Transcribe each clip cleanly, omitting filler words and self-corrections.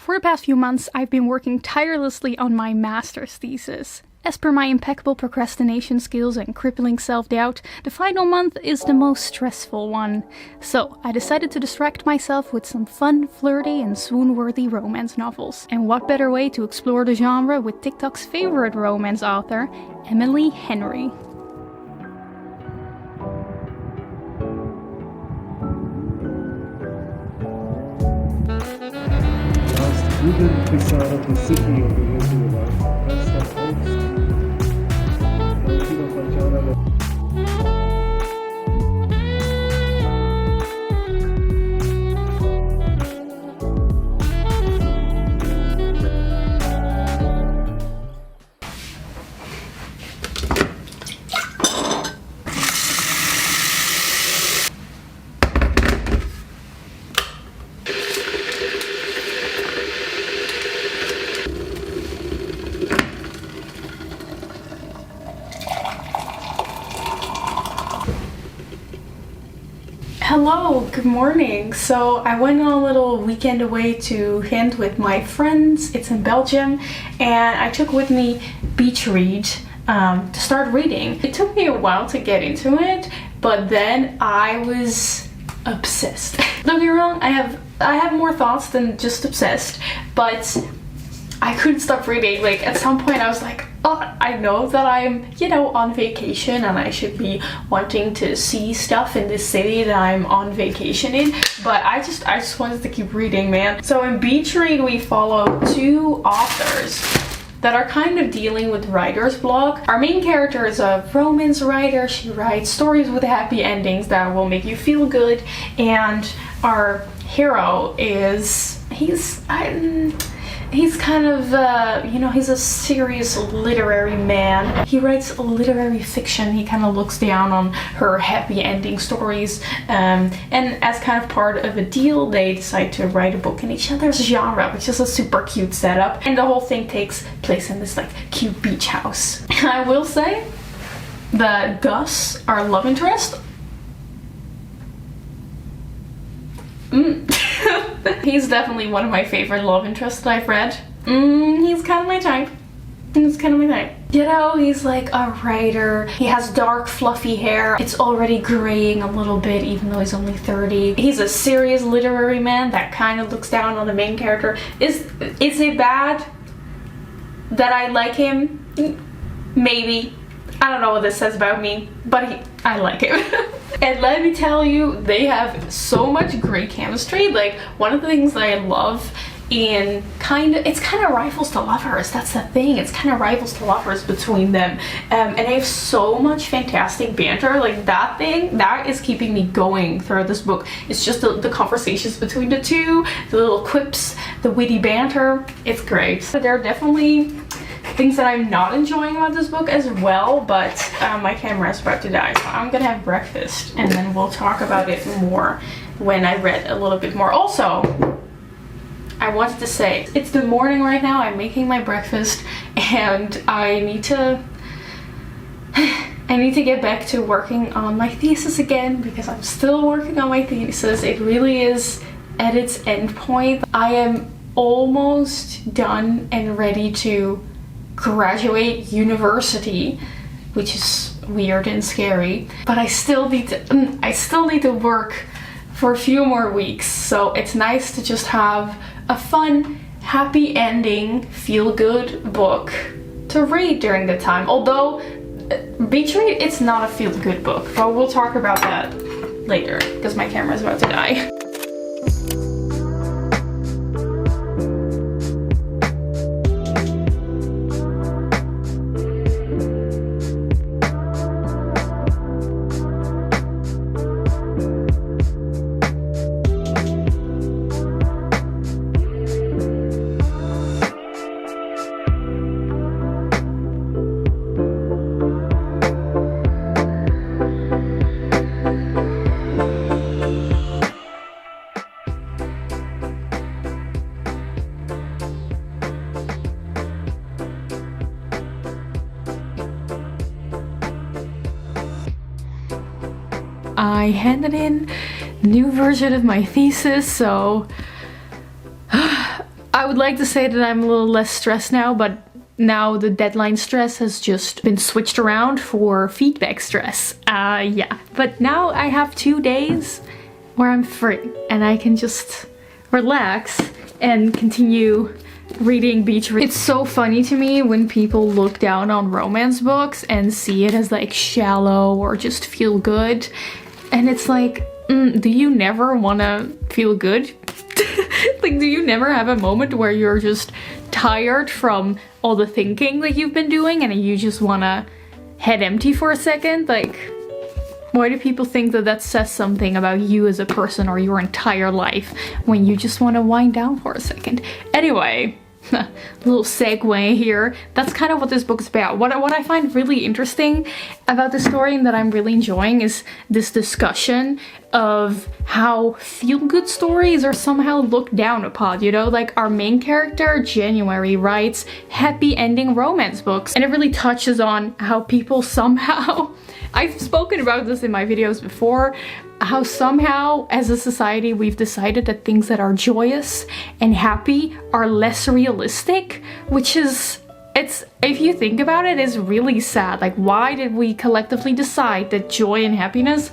For the past few months, I've been working tirelessly on my master's thesis. As per my impeccable procrastination skills and crippling self-doubt, the final month is the most stressful one. So, I decided to distract myself with some fun, flirty and swoon-worthy romance novels. And what better way to explore the genre with TikTok's favorite romance author, Emily Henry. Google pensare che sia io che YouTube questa post non ti lo facciamo. Hello, good morning. So I went on a little weekend away to Ghent with my friends. It's in Belgium, and I took with me Beach Read to start reading. It took me a while to get into it, but then I was obsessed. Don't get me wrong, I have more thoughts than just obsessed, but I couldn't stop reading. Like at some point I was like, oh, I know that I'm, on vacation and I should be wanting to see stuff in this city that I'm on vacation in, but I just wanted to keep reading, man. So in Beach Read we follow two authors that are kind of dealing with writer's block. Our main character is a romance writer. She writes stories with happy endings that will make you feel good, and our hero is, he's kind of, he's a serious literary man. He writes literary fiction. He kind of looks down on her happy ending stories. And as kind of part of a deal, they decide to write a book in each other's genre, which is a super cute setup. And the whole thing takes place in this like cute beach house. I will say that Gus, our love interest, he's definitely one of my favorite love interests that I've read. He's kind of my type. He's like a writer. He has dark fluffy hair. It's already graying a little bit even though he's only 30. He's a serious literary man that kind of looks down on the main character. Is it bad that I like him? Maybe. I don't know what this says about me, but I like him. And let me tell you, they have so much great chemistry. Like, one of the things that I love in it's kind of rivals to lovers. That's the thing. It's kind of rivals to lovers between them. And they have so much fantastic banter. Like, that thing, that is keeping me going throughout this book. It's just the conversations between the two, the little quips, the witty banter. It's great. So there are definitely things that I'm not enjoying about this book as well, but my camera is about to die, so I'm gonna have breakfast and then we'll talk about it more when I read a little bit more. Also, I wanted to say, it's the morning right now, I'm making my breakfast, and I need to get back to working on my thesis again, because I'm still working on my thesis. It really is at its end point. I am almost done and ready to graduate university, which is weird and scary, but I still need to work for a few more weeks. So it's nice to just have a fun, happy ending, feel-good book to read during the time. Although Beach Read, it's not a feel-good book, but we'll talk about that later because my camera is about to die. I handed in new version of my thesis, so I would like to say that I'm a little less stressed now, but now the deadline stress has just been switched around for feedback stress. Yeah, but now I have 2 days where I'm free and I can just relax and continue reading beach read. It's so funny to me when people look down on romance books and see it as like shallow or just feel good. And it's like, do you never want to feel good? Like, do you never have a moment where you're just tired from all the thinking that you've been doing and you just want to head empty for a second? Like, why do people think that that says something about you as a person or your entire life when you just want to wind down for a second? Anyway, little segue here. That's kind of what this book is about. What I find really interesting about the story and that I'm really enjoying is this discussion of how feel-good stories are somehow looked down upon, you know? Like, our main character, January, writes happy ending romance books, and it really touches on how people somehow I've spoken about this in my videos before, how somehow as a society we've decided that things that are joyous and happy are less realistic, which is, if you think about it, is really sad. Like, why did we collectively decide that joy and happiness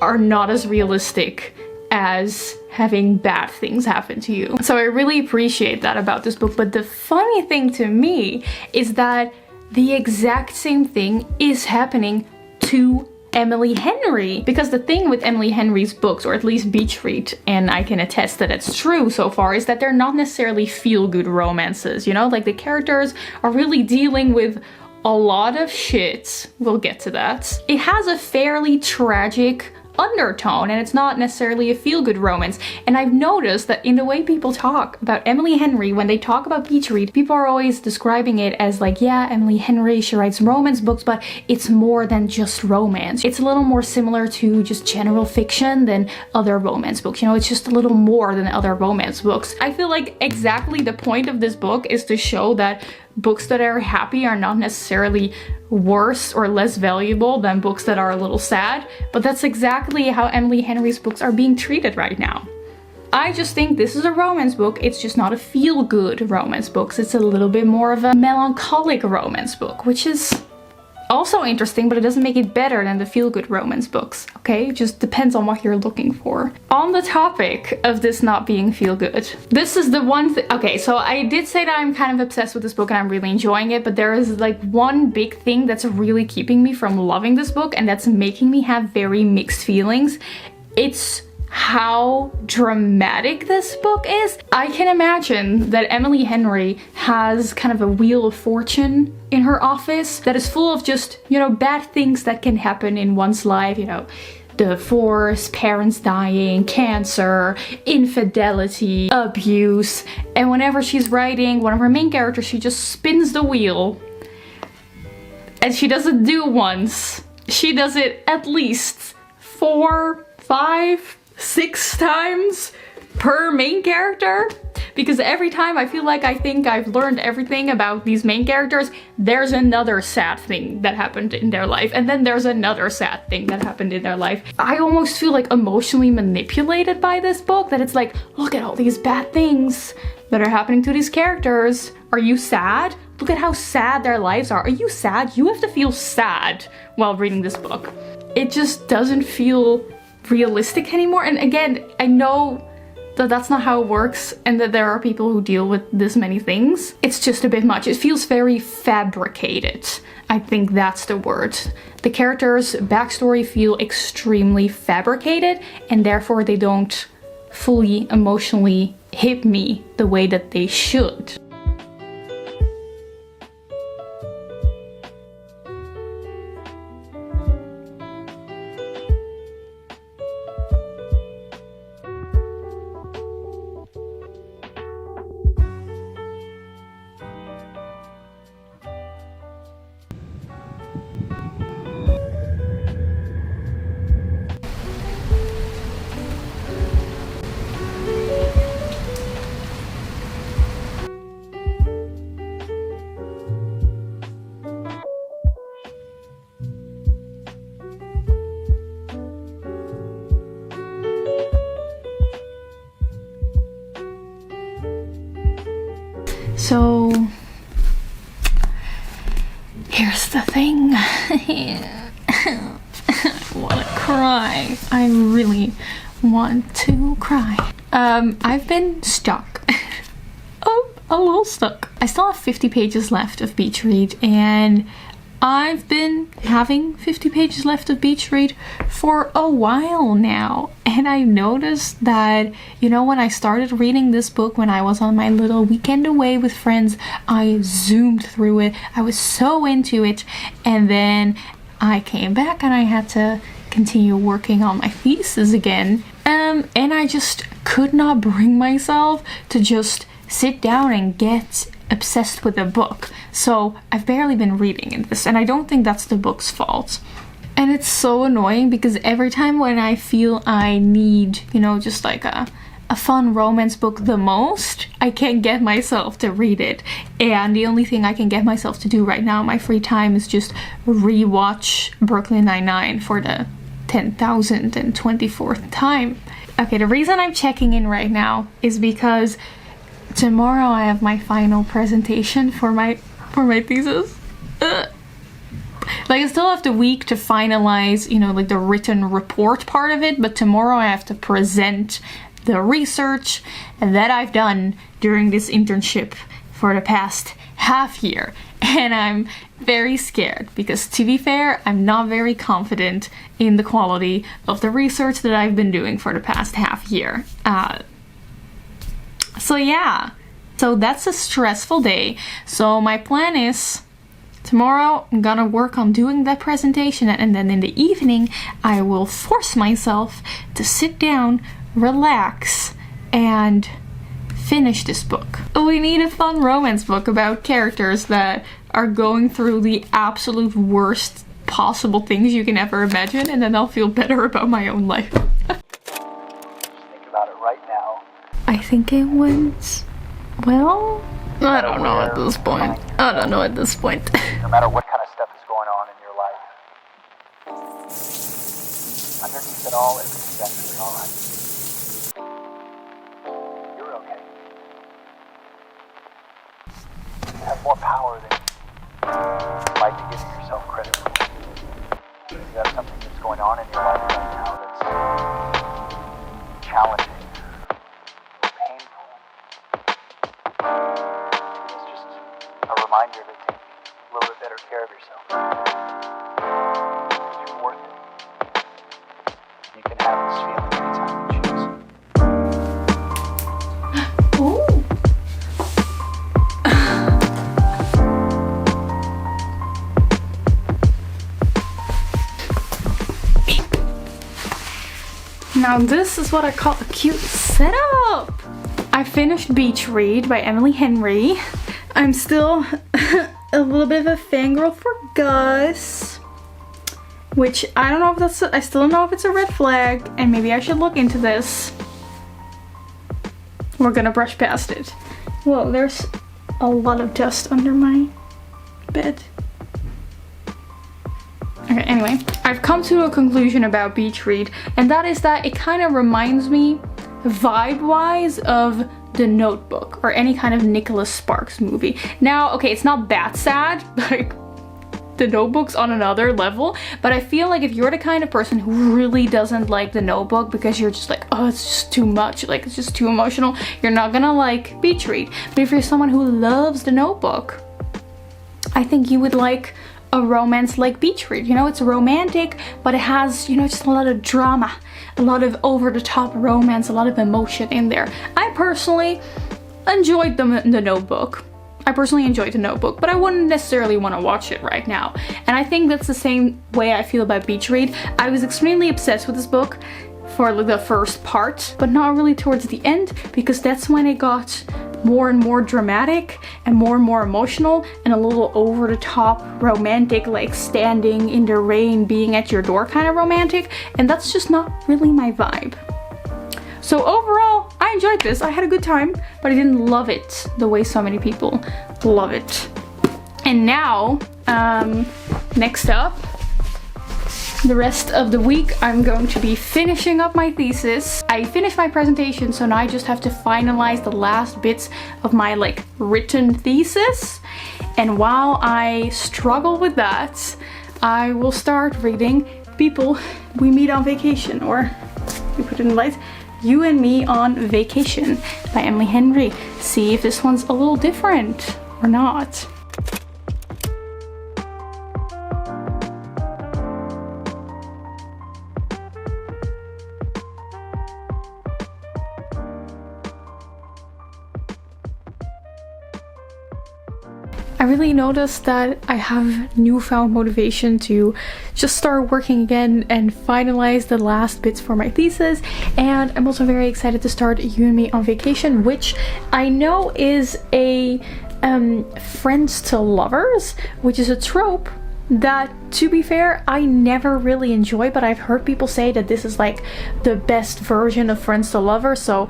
are not as realistic as having bad things happen to you? So I really appreciate that about this book, but the funny thing to me is that the exact same thing is happening to Emily Henry. Because the thing with Emily Henry's books, or at least Beach Read, and I can attest that it's true so far, is that they're not necessarily feel-good romances, you know? Like, the characters are really dealing with a lot of shit. We'll get to that. It has a fairly tragic undertone, and it's not necessarily a feel-good romance. And I've noticed that in the way people talk about Emily Henry, when they talk about Beach Read, people are always describing it as like, yeah, Emily Henry, she writes romance books, but it's more than just romance. It's a little more similar to just general fiction than other romance books. You know, it's just a little more than other romance books. I feel like exactly the point of this book is to show that books that are happy are not necessarily worse or less valuable than books that are a little sad, but that's exactly how Emily Henry's books are being treated right now. I just think this is a romance book, it's just not a feel-good romance book, it's a little bit more of a melancholic romance book, which is also interesting, but it doesn't make it better than the feel-good romance books, okay? It just depends on what you're looking for. On the topic of this not being feel-good, this is the one thing. Okay, so I did say that I'm kind of obsessed with this book and I'm really enjoying it, but there is like one big thing that's really keeping me from loving this book, and that's making me have very mixed feelings. It's how dramatic this book is. I can imagine that Emily Henry has kind of a wheel of fortune in her office that is full of just, you know, bad things that can happen in one's life, you know, divorce, parents dying, cancer, infidelity, abuse. And whenever she's writing one of her main characters, she just spins the wheel. And she doesn't do once. She does it at least 4, 5, 6 times per main character, because every time I feel like I think I've learned everything about these main characters, there's another sad thing that happened in their life, and then there's another sad thing that happened in their life. I almost feel like emotionally manipulated by this book, that it's like, look at all these bad things that are happening to these characters. Are you sad? Look at how sad their lives are. Are you sad? You have to feel sad while reading this book. It just doesn't feel realistic anymore. And again, I know that that's not how it works and that there are people who deal with this many things. It's just a bit much. It feels very fabricated. I think that's the word. The characters' backstory feel extremely fabricated, and therefore they don't fully emotionally hit me the way that they should. So here's the thing. I wanna cry. I really want to cry. I've been stuck. Oh, a little stuck. I still have 50 pages left of beach read, and I've been having 50 pages left of beach read for a while now. And I noticed that, you know, when I started reading this book when I was on my little weekend away with friends, I zoomed through it. I was so into it. And then I came back and I had to continue working on my thesis again. And I just could not bring myself to just sit down and get obsessed with a book. So I've barely been reading in this, and I don't think that's the book's fault. And it's so annoying because every time when I feel I need, you know, just like a fun romance book the most, I can't get myself to read it. And the only thing I can get myself to do right now in my free time is just rewatch Brooklyn Nine-Nine for the 10,024th time. Okay, the reason I'm checking in right now is because tomorrow I have my final presentation for my thesis. Like, I still have the week to finalize, you know, like the written report part of it, but tomorrow I have to present the research that I've done during this internship for the past half year. And I'm very scared because, to be fair, I'm not very confident in the quality of the research that I've been doing for the past half year. So yeah, so that's a stressful day. So my plan is tomorrow I'm gonna work on doing that presentation, and then in the evening I will force myself to sit down, relax, and finish this book. We need a fun romance book about characters that are going through the absolute worst possible things you can ever imagine, and then I'll feel better about my own life. Think about it right now. I think it went well. I don't know at this point. I don't know at this point. No matter what kind of stuff is going on in your life, underneath it all, everything's actually all right. You're okay. You have more power than you might be giving yourself credit for. You have something that's going on in your life right now that's challenging. Reminder to take a little bit better care of yourself. You're worth it. You can have this feeling anytime you choose. Ooh. Now this is what I call a cute setup. I finished Beach Read by Emily Henry. I'm still a little bit of a fangirl for Gus, which I don't know if that's, I still don't know if it's a red flag, and maybe I should look into this. We're gonna brush past it. Whoa, there's a lot of dust under my bed. Okay, anyway, I've come to a conclusion about Beach Read, and that is that it kind of reminds me, vibe-wise, of The Notebook or any kind of Nicholas Sparks movie. Now, okay, it's not that sad, like The Notebook's on another level, but I feel like if you're the kind of person who really doesn't like The Notebook because you're just like, oh, it's just too much, like it's just too emotional, you're not gonna like Beach Read. But if you're someone who loves The Notebook, I think you would like a romance like Beach Read. You know, it's romantic, but it has, you know, just a lot of drama, a lot of over-the-top romance, a lot of emotion in there. I personally enjoyed the Notebook. I personally enjoyed The Notebook, but I wouldn't necessarily want to watch it right now. And I think that's the same way I feel about Beach Read. I was extremely obsessed with this book for the first part, but not really towards the end, because that's when it got more and more dramatic and more emotional and a little over-the-top romantic, like standing in the rain, being at your door kind of romantic, and that's just not really my vibe. So overall, I enjoyed this. I had a good time, but I didn't love it the way so many people love it. And now, next up, The rest of the week I'm going to be finishing up my thesis. I finished my presentation, so now I just have to finalize the last bits of my like written thesis. And while I struggle with that, I will start reading People We Meet on Vacation, or you put it in light, You and Me on Vacation by Emily Henry. See if this one's a little different or not. I really noticed that I have newfound motivation to just start working again and finalize the last bits for my thesis. And I'm also very excited to start You and Me on Vacation, which I know is a friends to lovers, which is a trope that, to be fair, I never really enjoy, but I've heard people say that this is like the best version of friends to lovers. So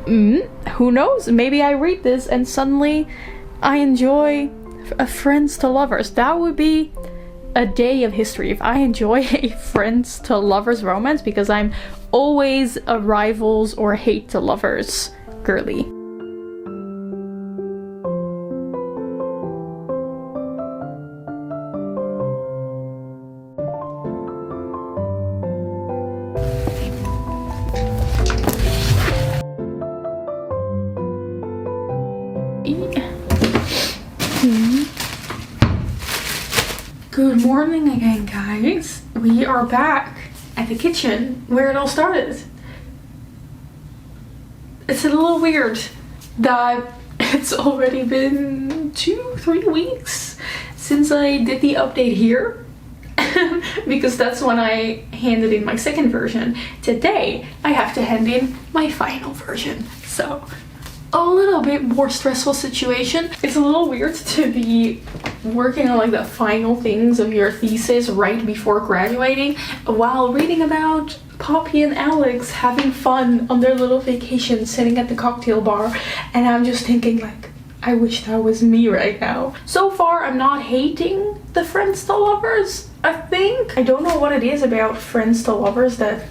who knows, maybe I read this and suddenly I enjoy a friends to lovers. That would be a day of history if I enjoy a friends to lovers romance, because I'm always a rivals or hate to lovers girly. Good morning again, guys. We are back at the kitchen where it all started. It's a little weird that it's already been 2-3 weeks since I did the update here because that's when I handed in my second version. Today I have to hand in my final version, so a little bit more stressful situation. It's a little weird to be working on like the final things of your thesis right before graduating while reading about Poppy and Alex having fun on their little vacation sitting at the cocktail bar, and I'm just thinking like, I wish that was me right now. So far I'm not hating the friends to lovers. I think I don't know what it is about friends to lovers that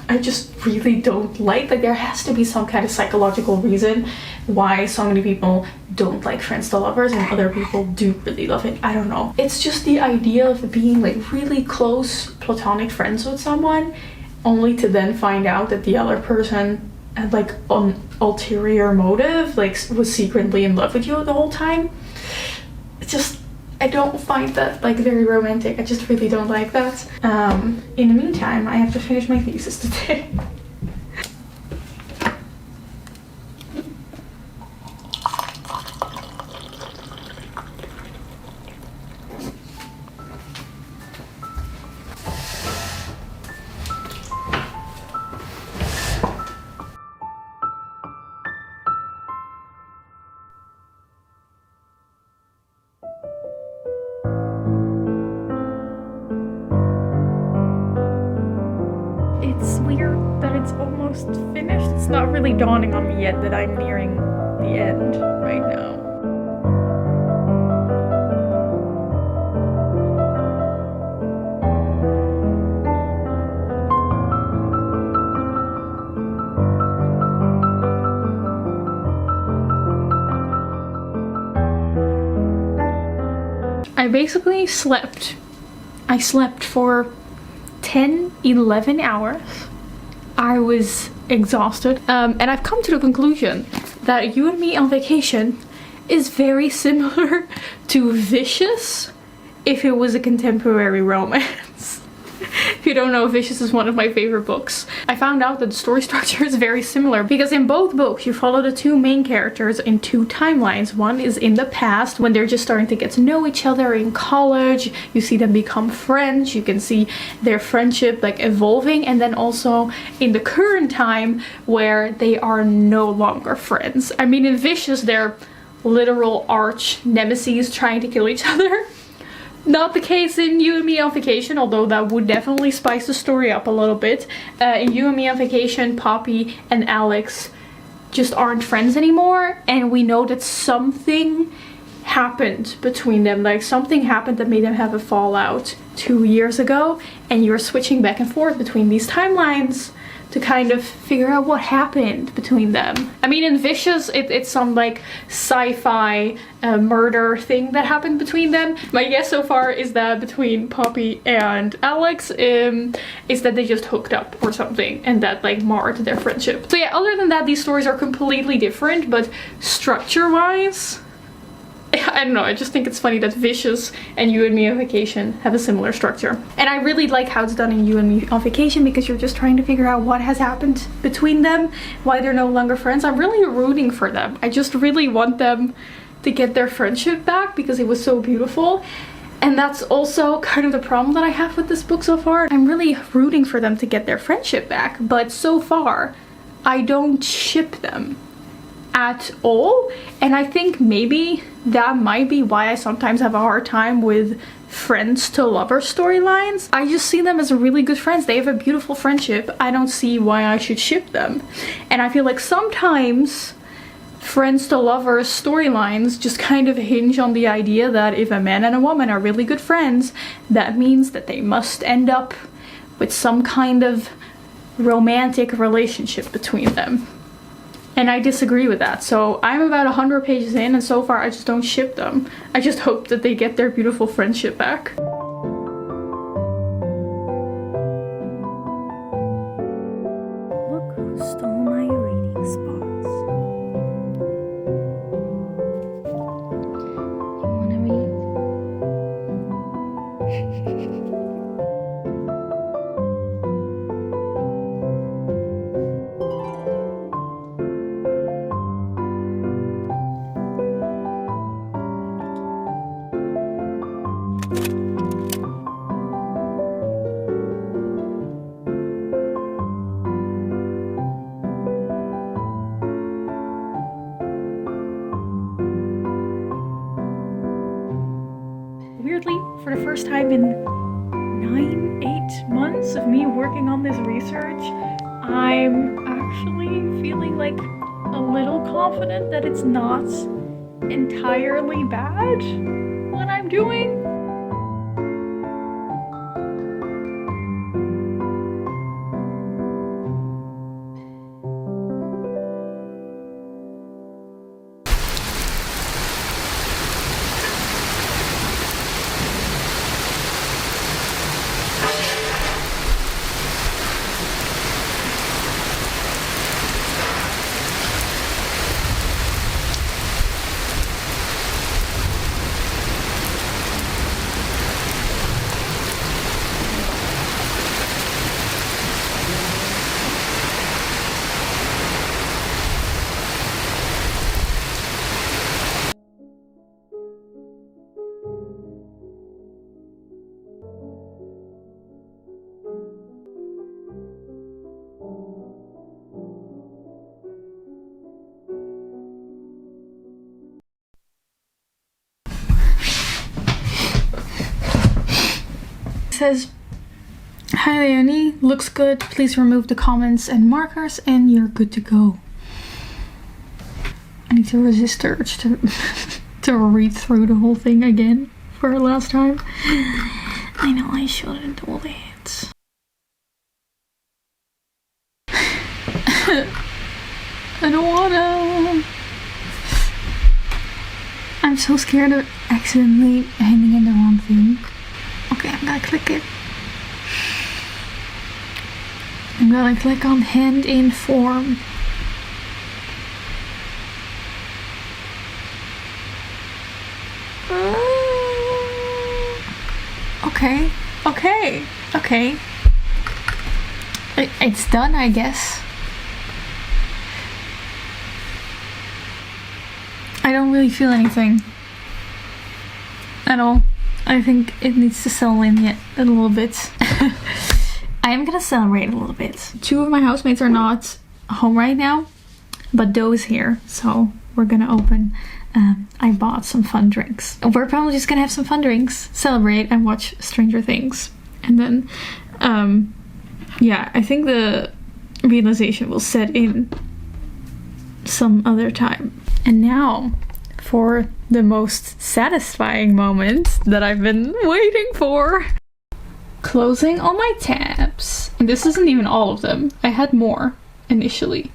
I just really don't like. Like, there has to be some kind of psychological reason why so many people don't like friends to lovers and other people do really love it. I don't know. It's just the idea of being like really close platonic friends with someone only to then find out that the other person had like an ulterior motive, like was secretly in love with you the whole time. It's just, I don't find that like very romantic. I just really don't like that. In the meantime, I have to finish my thesis today. It's weird that it's almost finished. It's not really dawning on me yet that I'm nearing the end right now. I basically slept. I slept for 10-11 hours. I was exhausted, and I've come to the conclusion that You and Me on Vacation is very similar to Vicious if it was a contemporary romance. If you don't know, Vicious is one of my favorite books. I found out that the story structure is very similar because in both books you follow the two main characters in two timelines. One is in the past when they're just starting to get to know each other in college. You see them become friends. You can see their friendship like evolving, and then also in the current time where they are no longer friends. I mean, in Vicious they're literal arch nemesis trying to kill each other. Not the case in You and Me on Vacation, although that would definitely spice the story up a little bit. In You and Me on Vacation, Poppy and Alex just aren't friends anymore, and we know that something happened between them, like something happened that made them have a fallout 2 years ago, and you're switching back and forth between these timelines to kind of figure out what happened between them. I mean, in Vicious, it's some like sci-fi murder thing that happened between them. My guess so far is that between Poppy and Alex is that they just hooked up or something, and that like marred their friendship. So yeah, other than that, these stories are completely different, but structure-wise, I don't know, I just think it's funny that Vicious and You and Me on Vacation have a similar structure. And I really like how it's done in You and Me on Vacation, because you're just trying to figure out what has happened between them, why they're no longer friends. I'm really rooting for them. I just really want them to get their friendship back because it was so beautiful. And that's also kind of the problem that I have with this book so far. I'm really rooting for them to get their friendship back, but so far I don't ship them at all. And I think maybe that might be why I sometimes have a hard time with friends to lover storylines. I just see them as really good friends. They have a beautiful friendship. I don't see why I should ship them. And I feel like sometimes friends to lovers storylines just kind of hinge on the idea that if a man and a woman are really good friends, that means that they must end up with some kind of romantic relationship between them. And I disagree with that. So I'm about 100 pages in, and so far I just don't ship them. I just hope that they get their beautiful friendship back. Look who stole my reading spots. You wanna read? Weirdly, for the first time in 8 months of me working on this research, I'm actually feeling like a little confident that it's not entirely bad what I'm doing. Says, "Hi Leonie, looks good. Please remove the comments and markers and you're good to go." I need to resist the urge to to read through the whole thing again for a last time. I know I shouldn't do it. I don't wanna. I'm so scared of accidentally handing in the wrong thing. Okay, I'm gonna click it. I'm gonna click on hand in form. Okay. It's done, I guess. I don't really feel anything at all. I think it needs to settle in yet a little bit. I am gonna celebrate a little bit. 2 of my housemates are not home right now, but Doe is here, so we're gonna open. I bought some fun drinks. We're probably just gonna have some fun drinks, celebrate, and watch Stranger Things. And then, yeah, I think the realization will set in some other time. And now for the most satisfying moment that I've been waiting for. Closing all my tabs. And this isn't even all of them. I had more initially.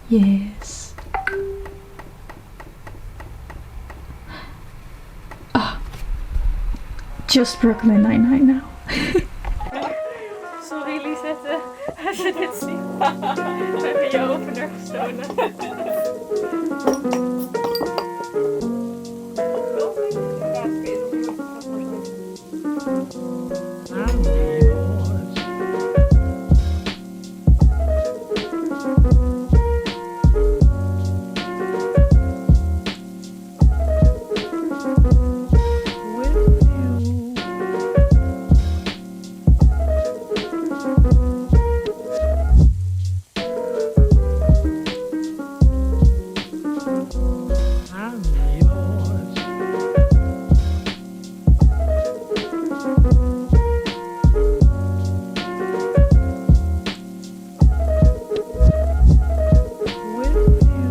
Yes. Ah. Just Brooklyn Nine-Nine now. Sorry Lisette, als je dit ziet. We hebben je opener gestolen.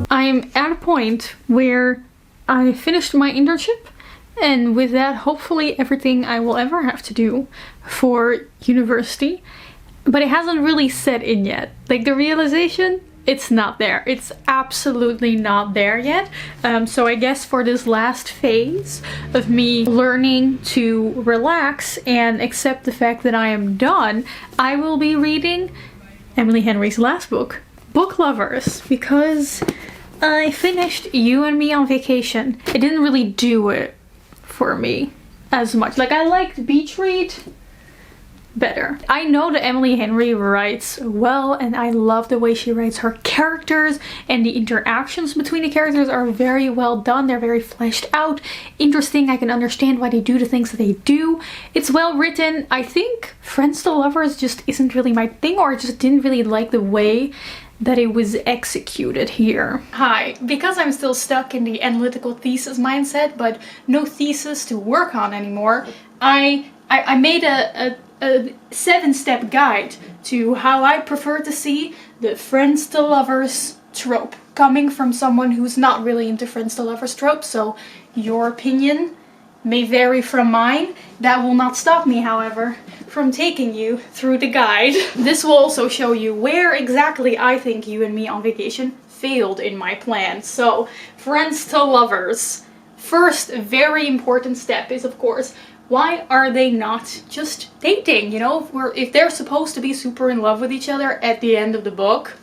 I'm at a point where I finished my internship, and with that hopefully everything I will ever have to do for university, but it hasn't really set in yet. Like the realization, it's not there. It's absolutely not there yet. So I guess for this last phase of me learning to relax and accept the fact that I am done, I will be reading Emily Henry's last book, Book Lovers, because I finished You and Me on Vacation. It didn't really do it for me as much. Like, I liked Beach Read better. I know that Emily Henry writes well, and I love the way she writes her characters, and the interactions between the characters are very well done. They're very fleshed out, interesting. I can understand why they do the things that they do. It's well written. I think Friends to Lovers just isn't really my thing, or I just didn't really like the way that it was executed here. Hi, because I'm still stuck in the analytical thesis mindset, but no thesis to work on anymore, I made a 7-step guide to how I prefer to see the Friends to Lovers trope, coming from someone who's not really into Friends to Lovers trope, so your opinion may vary from mine. That will not stop me, however, from taking you through the guide. This will also show you where exactly I think You and Me on Vacation failed in my plan. So, Friends to Lovers. First, very important step is, of course, why are they not just dating? You know, if they're supposed to be super in love with each other at the end of the book,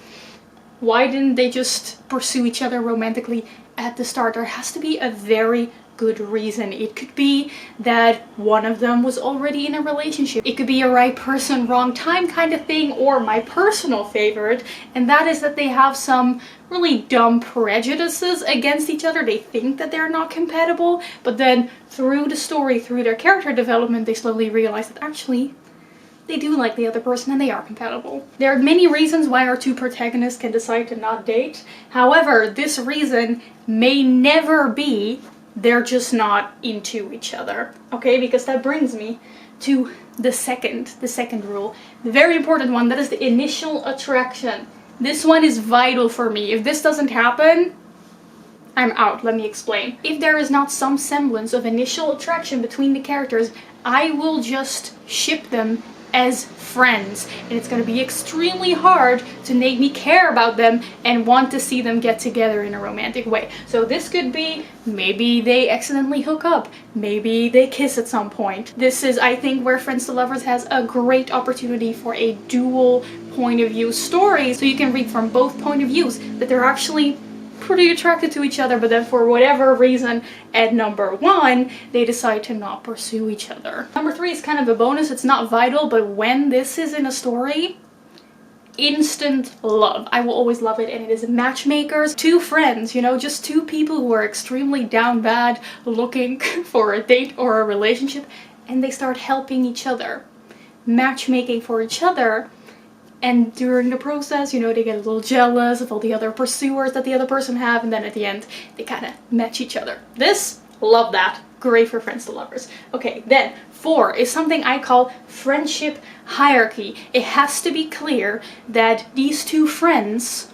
why didn't they just pursue each other romantically at the start? There has to be a very good reason. It could be that one of them was already in a relationship. It could be a right person, wrong time kind of thing, or my personal favorite, and that is that they have some really dumb prejudices against each other. They think that they're not compatible, but then through the story, through their character development, they slowly realize that actually they do like the other person and they are compatible. There are many reasons why our two protagonists can decide to not date. However, this reason may never be they're just not into each other, okay? Because that brings me to the second rule, the very important one, that is the initial attraction. This one is vital for me. If this doesn't happen, I'm out. Let me explain. If there is not some semblance of initial attraction between the characters, I will just ship them as friends, and it's going to be extremely hard to make me care about them and want to see them get together in a romantic way. So this could be, maybe they accidentally hook up, maybe they kiss at some point. This is, I think, where Friends to Lovers has a great opportunity for a dual point of view story, so you can read from both point of views, that they're actually pretty attracted to each other, but then for whatever reason at number 1 they decide to not pursue each other. Number 3 is kind of a bonus. It's not vital, but when this is in a story, instant love. I will always love it, and it is matchmakers. Two friends, you know, just two people who are extremely down bad looking for a date or a relationship, and they start helping each other, matchmaking for each other. And during the process, you know, they get a little jealous of all the other pursuers that the other person have, and then at the end, they kind of match each other. This, love that. Great for Friends to Lovers. Okay, then 4 is something I call friendship hierarchy. It has to be clear that these two friends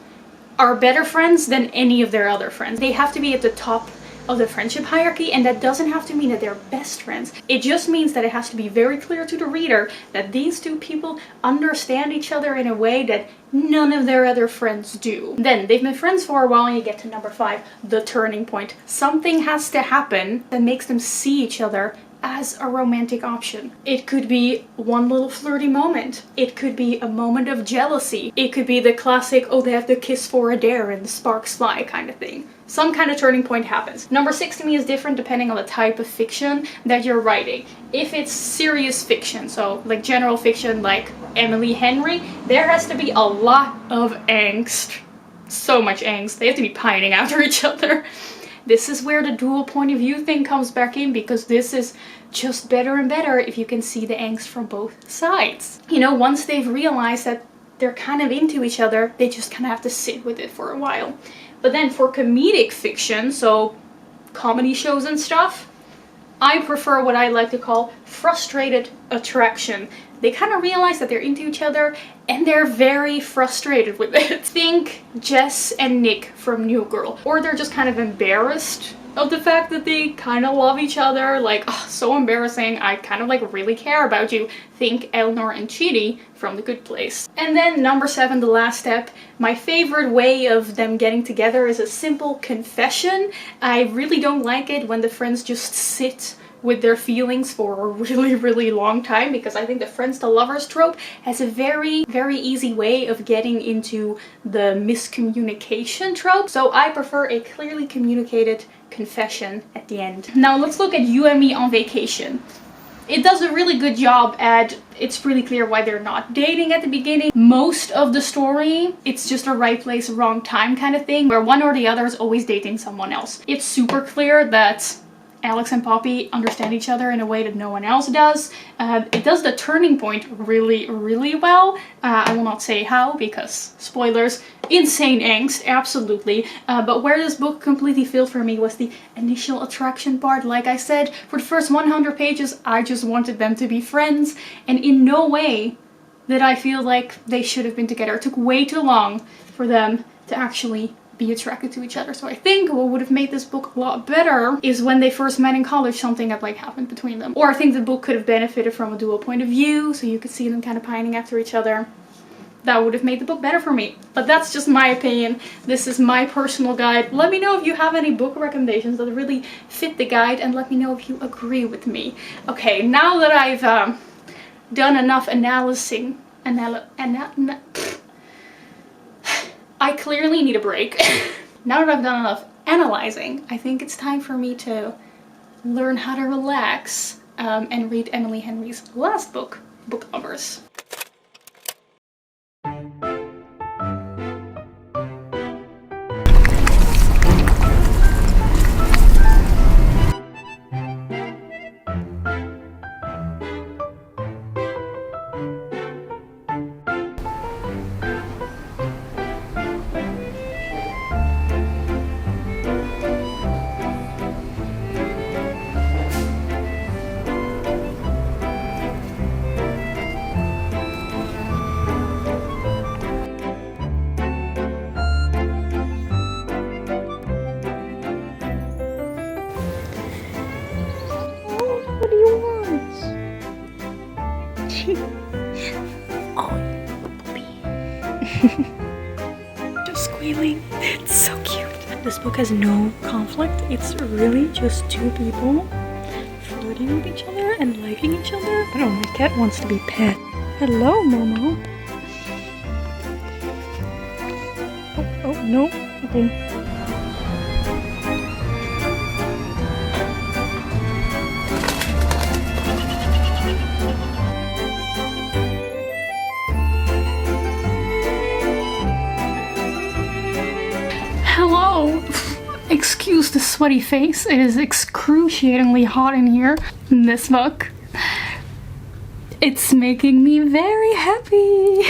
are better friends than any of their other friends. They have to be at the top of the friendship hierarchy, and that doesn't have to mean that they're best friends. It just means that it has to be very clear to the reader that these two people understand each other in a way that none of their other friends do. Then they've been friends for a while and you get to number 5, the turning point. Something has to happen that makes them see each other as a romantic option. It could be one little flirty moment. It could be a moment of jealousy. It could be the classic, oh, they have to kiss for a dare and the sparks fly kind of thing. Some kind of turning point happens. Number 6 to me is different depending on the type of fiction that you're writing. If it's serious fiction, so like general fiction like Emily Henry, there has to be a lot of angst. So much angst. They have to be pining after each other. This is where the dual point of view thing comes back in, because this is just better and better if you can see the angst from both sides. You know, once they've realized that they're kind of into each other, they just kind of have to sit with it for a while. But then for comedic fiction, so comedy shows and stuff, I prefer what I like to call frustrated attraction. They kind of realize that they're into each other and they're very frustrated with it. Think Jess and Nick from New Girl. Or they're just kind of embarrassed of the fact that they kind of love each other. Like, oh, so embarrassing, I kind of like really care about you. Think Eleanor and Chidi from The Good Place. And then number 7, the last step. My favorite way of them getting together is a simple confession. I really don't like it when the friends just sit with their feelings for a really long time, because I think the friends to lovers trope has a very easy way of getting into the miscommunication trope. So I prefer a clearly communicated confession at the end. Now let's look at You and Me on Vacation. It does a really good job at, it's really clear why they're not dating at the beginning. Most of the story, it's just a right place, wrong time kind of thing, where one or the other is always dating someone else. It's super clear that Alex and Poppy understand each other in a way that no one else does. It does the turning point really well. I will not say how, because spoilers, insane angst, absolutely. But where this book completely failed for me was the initial attraction part. Like I said, for the first 100 pages, I just wanted them to be friends, and in no way did I feel like they should have been together. It took way too long for them to actually be attracted to each other. So I think what would have made this book a lot better is when they first met in college, something had like happened between them. Or I think the book could have benefited from a dual point of view, so you could see them kind of pining after each other. That would have made the book better for me. But that's just my opinion. This is my personal guide. Let me know if you have any book recommendations that really fit the guide, and let me know if you agree with me. Okay, now that I've done enough analyzing, I clearly need a break. Now that I've done enough analyzing, I think it's time for me to learn how to relax and read Emily Henry's last book, Book Lovers. What do you want? Oh, puppy. Just squealing. It's so cute. This book has no conflict. It's really just two people flirting with each other and liking each other. I don't know, my cat wants to be pet. Hello, Momo. Oh, no. Okay. Hello! Excuse the sweaty face, it is excruciatingly hot in here in this book. It's making me very happy.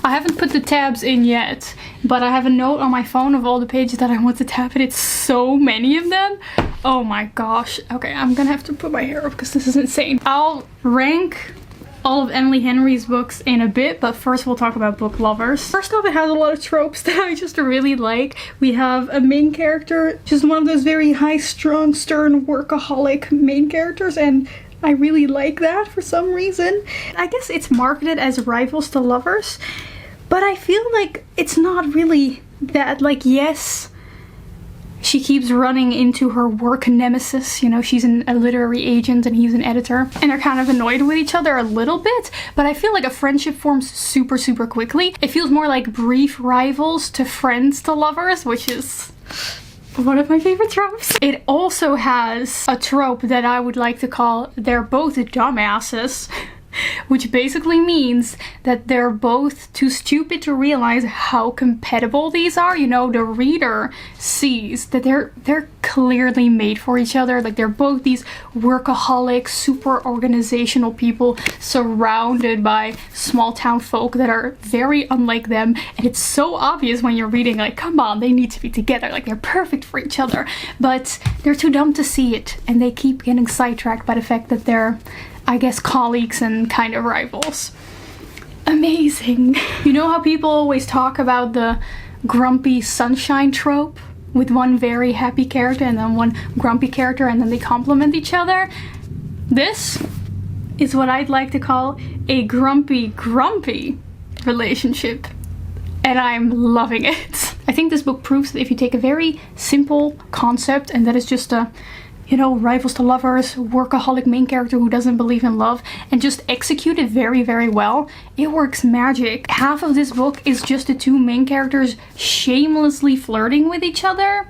I haven't put the tabs in yet, but I have a note on my phone of all the pages that I want to tab, and it's so many of them. Oh my gosh. Okay, I'm gonna have to put my hair up because this is insane. I'll rank all of Emily Henry's books in a bit, but first we'll talk about Book Lovers. First off, it has a lot of tropes that I just really like. We have a main character, just one of those very high-strung, stern, workaholic main characters, and I really like that for some reason. I guess it's marketed as rivals to lovers, but I feel like it's not really that. Like, yes, she keeps running into her work nemesis. You know, she's a literary agent and he's an editor, and they're kind of annoyed with each other a little bit, but I feel like a friendship forms super, super quickly. It feels more like brief rivals to friends to lovers, which is one of my favorite tropes. It also has a trope that I would like to call they're both dumbasses, which basically means that they're both too stupid to realize how compatible these are. You know, the reader sees that they're clearly made for each other. Like, they're both these workaholic, super organizational people surrounded by small town folk that are very unlike them, and it's so obvious when you're reading, like, come on, they need to be together, like they're perfect for each other, but they're too dumb to see it, and they keep getting sidetracked by the fact that they're, I guess, colleagues and kind of rivals. Amazing. You know how people always talk about the grumpy sunshine trope, with one very happy character and then one grumpy character, and then they complement each other? This is what I'd like to call a grumpy relationship, and I'm loving it. I think this book proves that if you take a very simple concept, and that is just a, you know, rivals to lovers, workaholic main character who doesn't believe in love, and just execute it very, very well, it works magic. Half of this book is just the two main characters shamelessly flirting with each other.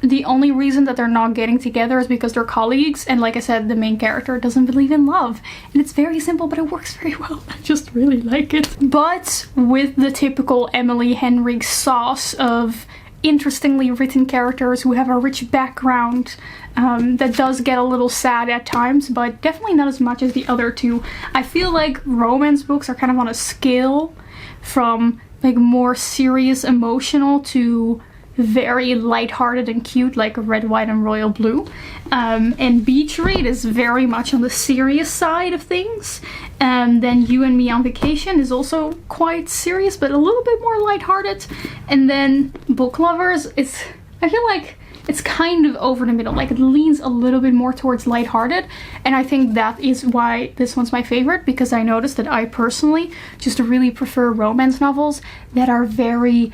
The only reason that they're not getting together is because they're colleagues, and like I said, the main character doesn't believe in love. And it's very simple, but it works very well. I just really like it. But with the typical Emily Henry sauce of interestingly written characters who have a rich background, that does get a little sad at times, but definitely not as much as the other two. I feel like romance books are kind of on a scale from like more serious emotional to very lighthearted and cute, like Red, White and Royal Blue. And Beach Read is very much on the serious side of things. Then You and Me on Vacation is also quite serious, but a little bit more lighthearted. And then Book Lovers is, I feel like it's kind of over the middle. Like, it leans a little bit more towards lighthearted. And I think that is why this one's my favorite, because I noticed that I personally just really prefer romance novels that are very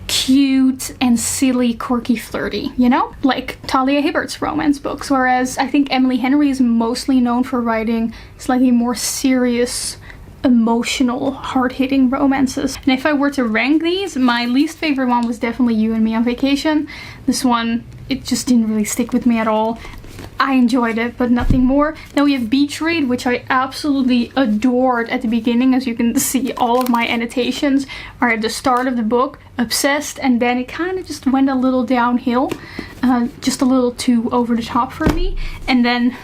cute and silly, quirky, flirty, you know? Like Talia Hibbert's romance books, whereas I think Emily Henry is mostly known for writing slightly more serious, emotional, hard-hitting romances. And if I were to rank these, my least favorite one was definitely You and Me on Vacation. This one, it just didn't really stick with me at all. I enjoyed it, but nothing more. Then we have Beach Read, which I absolutely adored at the beginning. As you can see, all of my annotations are at the start of the book. Obsessed, and then it kind of just went a little downhill. Just a little too over the top for me. And then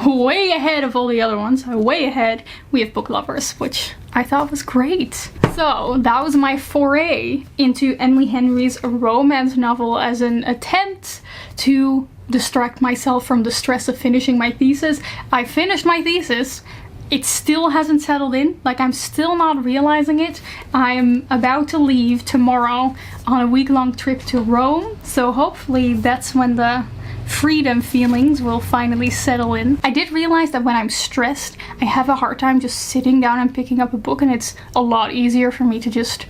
way ahead of all the other ones, way ahead, we have Book Lovers, which I thought was great. So that was my foray into Emily Henry's romance novel as an attempt to distract myself from the stress of finishing my thesis. I finished my thesis. It still hasn't settled in. Like, I'm still not realizing it. I'm about to leave tomorrow on a week-long trip to Rome, so hopefully that's when the freedom feelings will finally settle in. I did realize that when I'm stressed, I have a hard time just sitting down and picking up a book, and it's a lot easier for me to just,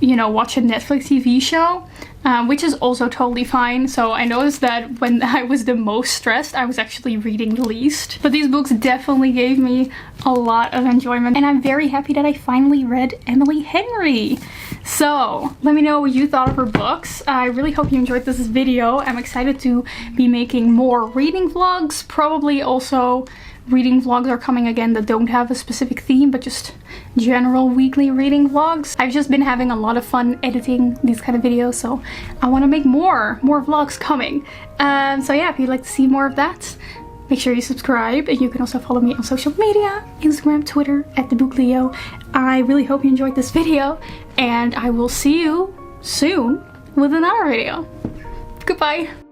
you know, watch a Netflix TV show, which is also totally fine. So I noticed that when I was the most stressed, I was actually reading the least. But these books definitely gave me a lot of enjoyment, and I'm very happy that I finally read Emily Henry. So let me know what you thought of her books. I really hope you enjoyed this video. I'm excited to be making more reading vlogs. Probably also reading vlogs are coming again that don't have a specific theme, but just general weekly reading vlogs. I've just been having a lot of fun editing these kind of videos, so I want to make more vlogs coming. So yeah, if you'd like to see more of that, make sure you subscribe, and you can also follow me on social media, Instagram, Twitter, @thebookleo. I really hope you enjoyed this video, and I will see you soon with another video. Goodbye!